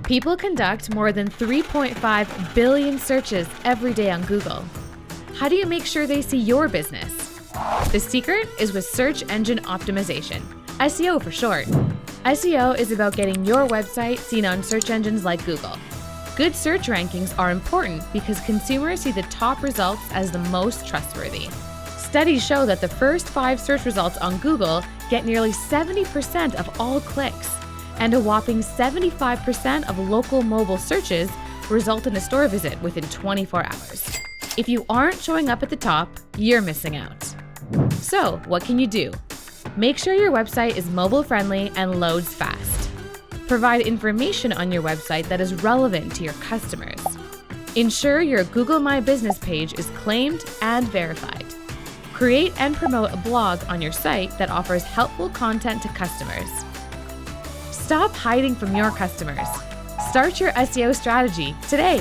People conduct more than 3.5 billion searches every day on Google. How do you make sure they see your business? The secret is with search engine optimization, SEO for short. SEO is about getting your website seen on search engines like Google. Good search rankings are important because consumers see the top results as the most trustworthy. Studies show that the first 5 search results on Google get nearly 70% of all clicks, and a whopping 75% of local mobile searches result in a store visit within 24 hours. If you aren't showing up at the top, you're missing out. So, what can you do? Make sure your website is mobile-friendly and loads fast. Provide information on your website that is relevant to your customers. Ensure your Google My Business page is claimed and verified. Create and promote a blog on your site that offers helpful content to customers. Stop hiding from your customers. Start your SEO strategy today.